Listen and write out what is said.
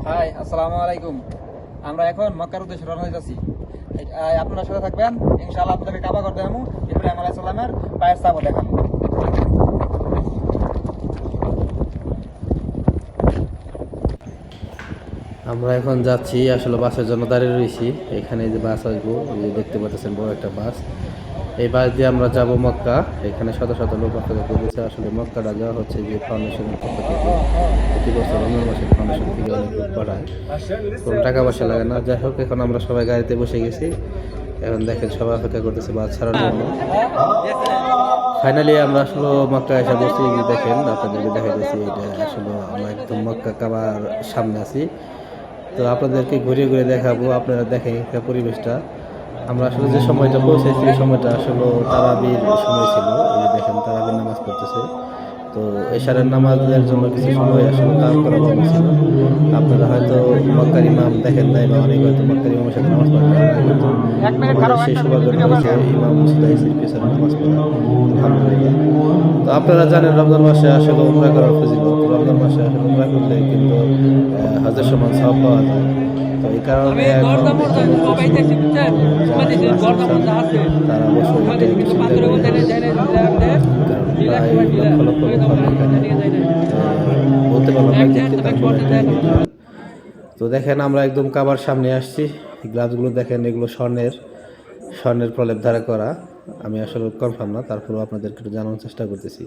High, আসসালামু আলাইকুম। আমরা এখন মক্কার উদ্দেশ্যে রওনা হইতাছি। আপনারা সাথে থাকবেন, ইনশাআল্লাহ আপনাদেরকে কাবা করে দেবো, ইব্রাহিম আলাইহিস সালামের পায়ের ছাপও দেখাবো। আমরা এখন যাচ্ছি, আসলে বাসের জন্য দাঁড়িয়ে রয়েছি। এখানে যে বাস আসবো, এই যে দেখতে পাচ্ছেন বড় একটা বাস। এই বাস দিয়ে আমরা যাব মক্কা। এখানে শত শত লোক অপেক্ষা করতেছে। আসলে মক্কাটা যাওয়া হচ্ছে যে ফাউন্ডেশনের পক্ষ থেকে, প্রতি বছর রমজান মাসে ফাউন্ডেশন থেকে অনেক লোক পাঠায়, কোনো টাকা পয়সা লাগে না। যাই হোক, এখন আমরা সবাই গাড়িতে বসে গেছি। এখন দেখেন সবাই অপেক্ষা করতেছে বাস ছাড়ার জন্য। ফাইনালি আমরা আসলে মক্কা এসে বসছি। যে দেখেন, আপনাদেরকে দেখাইতেছি, এটা আসলে আমরা একদম মক্কা কাবার সামনে আছি। তো আপনাদেরকে ঘুরিয়ে ঘুরিয়ে দেখাবো, আপনারা দেখেন এখানকার পরিবেশটা। আমরা আসলে যে সময়টা পৌঁছেছি, এই সময়টা আসলে তারাবির সময় ছিল। এই যে দেখেন তারাবির নামাজ পড়তেছে। তো এশারের নামাজের জন্য কিছু সময় আসলে কাজ করার জন্য ছিল। আপনারা হয়তো মক্কার ইমাম দেখেন নাই, বা অনেকে হয়তো মক্কার ইমামের সাথে নামাজ পড়েন না। কিন্তু আমাদের সেই সৌভাগ্য হয়েছে ইমাম মুস্তাহিসের পিছনে নামাজ পড়া, আলহামদুলিল্লাহ। তো আপনারা জানেন রমজান মাসে আসলে উমরা করার ফজিলত। রমজান মাসে আসলে উমরা করলে কিন্তু হজের সমান সওয়াব পাওয়া যায়। তো এই কারণে এখন তারা অবশ্যই এটা একটু চিন্তা করে, কারণ প্রায় লক্ষ লক্ষ লোক হবে এখানে। বলতে পারলাম না দেখতে, তারপরে একটা ঈদ। তো দেখেন আমরা একদম কাবার সামনে আসছি। গ্লাভসগুলো দেখেন, এগুলো স্বর্ণের প্রলেপ দ্বারা করা। আমি আসলে কনফার্ম না, তারপরেও আপনাদেরকে একটু জানানোর চেষ্টা করতেছি।